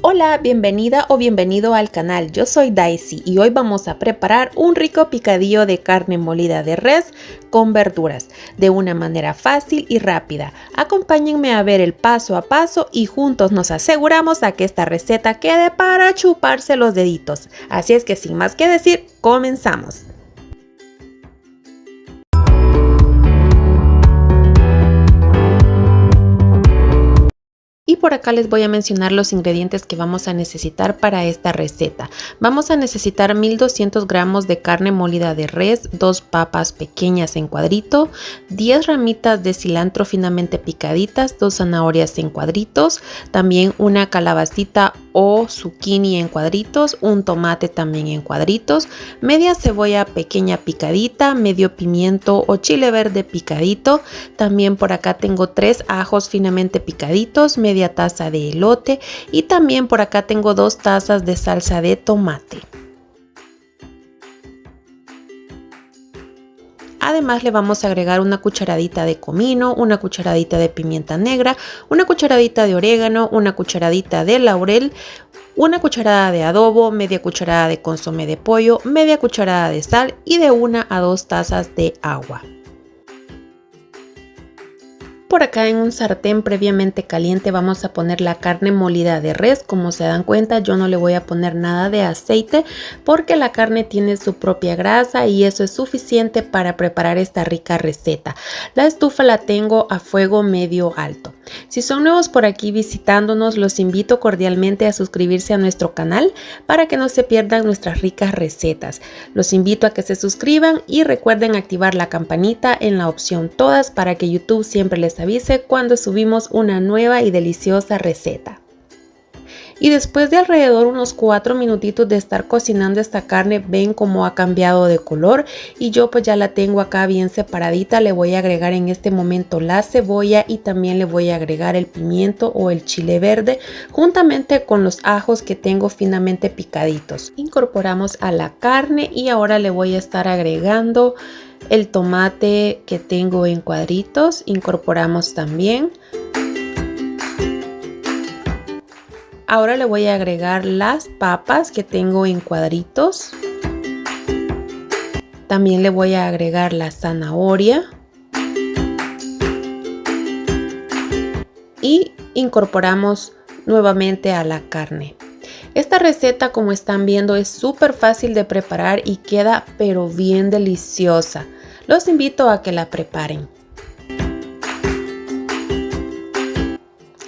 Hola, bienvenida o bienvenido al canal. Yo soy Daisy y hoy vamos a preparar un rico picadillo de carne molida de res con verduras de una manera fácil y rápida. Acompáñenme a ver el paso a paso y juntos nos aseguramos a que esta receta quede para chuparse los deditos. Así es que sin más que decir, comenzamos. Y por acá les voy a mencionar los ingredientes que vamos a necesitar para esta receta. Vamos a necesitar 1200 gramos de carne molida de res, 2 papas pequeñas en cuadrito, 10 ramitas de cilantro finamente picaditas, 2 zanahorias en cuadritos, también una calabacita o zucchini en cuadritos, un tomate también en cuadritos, media cebolla pequeña picadita, medio pimiento o chile verde picadito. También por acá tengo 3 ajos finamente picaditos, media taza de elote y también por acá tengo 2 tazas de salsa de tomate. Además le vamos a agregar una cucharadita de comino, una cucharadita de pimienta negra, una cucharadita de orégano, una cucharadita de laurel, una cucharada de adobo, media cucharada de consomé de pollo, media cucharada de sal y de 1 a 2 tazas de agua. Por acá en un sartén previamente caliente vamos a poner la carne molida de res. Como se dan cuenta, yo no le voy a poner nada de aceite porque la carne tiene su propia grasa y eso es suficiente para preparar esta rica receta. La estufa la tengo a fuego medio alto. Si son nuevos por aquí visitándonos, los invito cordialmente a suscribirse a nuestro canal para que no se pierdan nuestras ricas recetas. Los invito a que se suscriban y recuerden activar la campanita en la opción todas para que YouTube siempre les avise cuando subimos una nueva y deliciosa receta. Y después de alrededor unos 4 minutitos de estar cocinando esta carne, ven cómo ha cambiado de color y yo pues ya la tengo acá bien separadita. Le voy a agregar en este momento la cebolla y también le voy a agregar el pimiento o el chile verde juntamente con los ajos que tengo finamente picaditos. Incorporamos a la carne y ahora le voy a estar agregando el tomate que tengo en cuadritos. Incorporamos también. Ahora le voy a agregar las papas que tengo en cuadritos. También le voy a agregar la zanahoria. Y incorporamos nuevamente a la carne. Esta receta, como están viendo, es súper fácil de preparar y queda pero bien deliciosa. Los invito a que la preparen.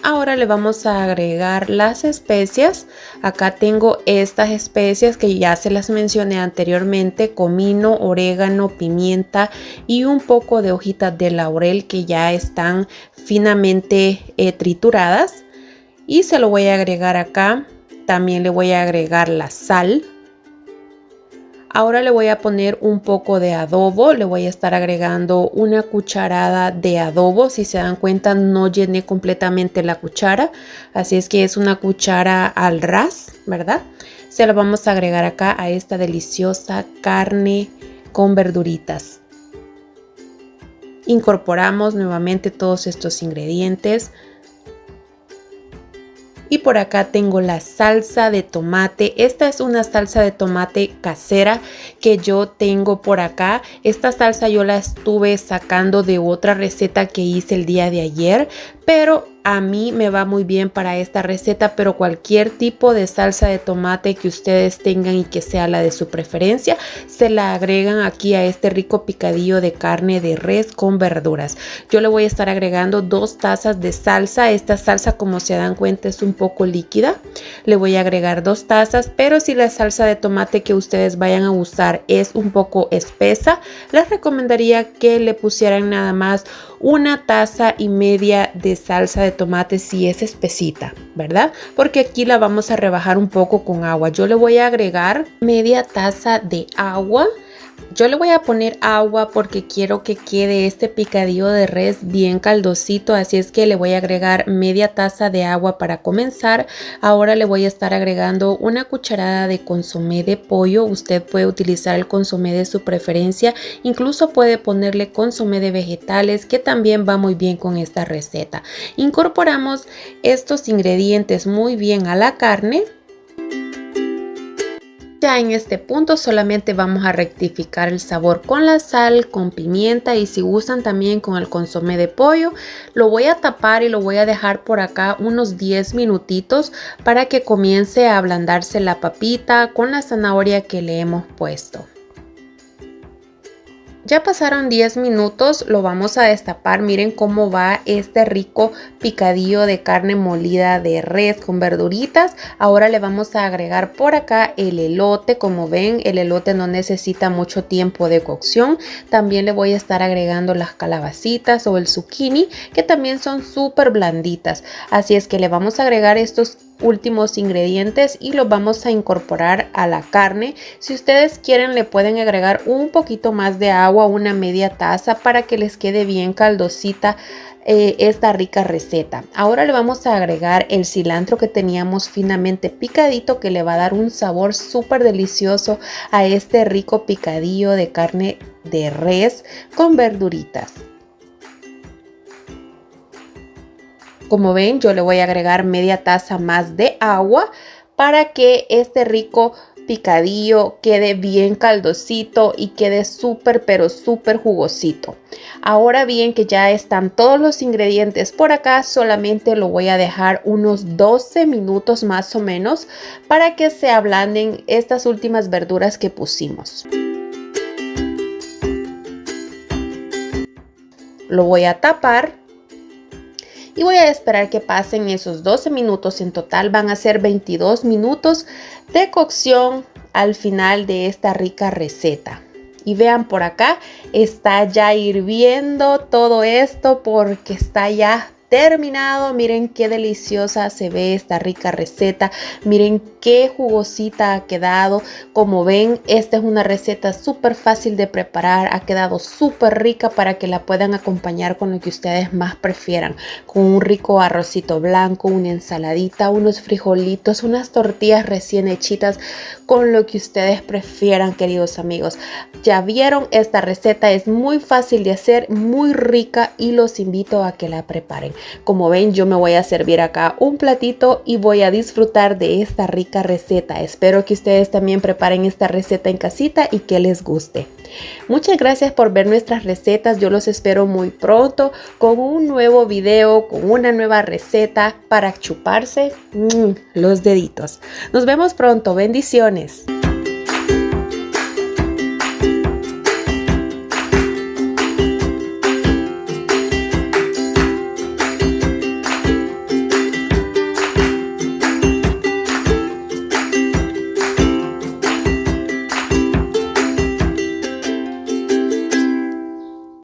Ahora le vamos a agregar las especias. Acá tengo estas especias que ya se las mencioné anteriormente: comino, orégano, pimienta y un poco de hojitas de laurel que ya están finamente trituradas. Y se lo voy a agregar acá. También le voy a agregar la sal. Ahora le voy a poner un poco de adobo. Le voy a estar agregando una cucharada de adobo. Si se dan cuenta, no llené completamente la cuchara. Así es que es una cuchara al ras, ¿verdad? Se lo vamos a agregar acá a esta deliciosa carne con verduritas. Incorporamos nuevamente todos estos ingredientes. Y por acá tengo la salsa de tomate. Esta es una salsa de tomate casera que yo tengo por acá. Esta salsa yo la estuve sacando de otra receta que hice el día de ayer, pero a mí me va muy bien para esta receta. Pero cualquier tipo de salsa de tomate que ustedes tengan y que sea la de su preferencia, se la agregan aquí a este rico picadillo de carne de res con verduras. Yo le voy a estar agregando 2 tazas de salsa. Esta salsa, como se dan cuenta, es un poco líquida. Le voy a agregar 2 tazas, pero si la salsa de tomate que ustedes vayan a usar es un poco espesa, les recomendaría que le pusieran nada más 1,5 tazas de salsa de tomate si es espesita, ¿verdad? Porque aquí la vamos a rebajar un poco con agua. Yo le voy a agregar media taza de agua Yo le voy a poner agua porque quiero que quede este picadillo de res bien caldosito, así es que le voy a agregar media taza de agua para comenzar. Ahora le voy a estar agregando una cucharada de consomé de pollo. Usted puede utilizar el consomé de su preferencia, incluso puede ponerle consomé de vegetales que también va muy bien con esta receta. Incorporamos estos ingredientes muy bien a la carne. Ya en este punto solamente vamos a rectificar el sabor con la sal, con pimienta y si gustan también con el consomé de pollo. Lo voy a tapar y lo voy a dejar por acá unos 10 minutitos para que comience a ablandarse la papita con la zanahoria que le hemos puesto. Ya pasaron 10 minutos, lo vamos a destapar. Miren cómo va este rico picadillo de carne molida de res con verduritas. Ahora le vamos a agregar por acá el elote. Como ven, el elote no necesita mucho tiempo de cocción. También le voy a estar agregando las calabacitas o el zucchini, que también son súper blanditas. Así es que le vamos a agregar estos últimos ingredientes y los vamos a incorporar a la carne. Si ustedes quieren le pueden agregar un poquito más de agua, una media taza, para que les quede bien caldosita esta rica receta. Ahora le vamos a agregar el cilantro que teníamos finamente picadito, que le va a dar un sabor súper delicioso a este rico picadillo de carne de res con verduritas. Como ven, yo le voy a agregar media taza más de agua para que este rico picadillo quede bien caldosito y quede súper pero súper jugosito. Ahora bien que ya están todos los ingredientes por acá, solamente lo voy a dejar unos 12 minutos más o menos para que se ablanden estas últimas verduras que pusimos. Lo voy a tapar. Y voy a esperar que pasen esos 12 minutos. En total van a ser 22 minutos de cocción al final de esta rica receta. Y vean por acá, está ya hirviendo todo esto porque está ya terminado. Miren qué deliciosa se ve esta rica receta. Miren qué jugosita ha quedado. Como ven, esta es una receta súper fácil de preparar. Ha quedado súper rica para que la puedan acompañar con lo que ustedes más prefieran. Con un rico arrocito blanco, una ensaladita, unos frijolitos, unas tortillas recién hechitas, con lo que ustedes prefieran, queridos amigos. Ya vieron, esta receta es muy fácil de hacer, muy rica y los invito a que la preparen. Como ven, yo me voy a servir acá un platito y voy a disfrutar de esta rica receta. Espero que ustedes también preparen esta receta en casita y que les guste. Muchas gracias por ver nuestras recetas. Yo los espero muy pronto con un nuevo video, con una nueva receta para chuparse los deditos. Nos vemos pronto. Bendiciones.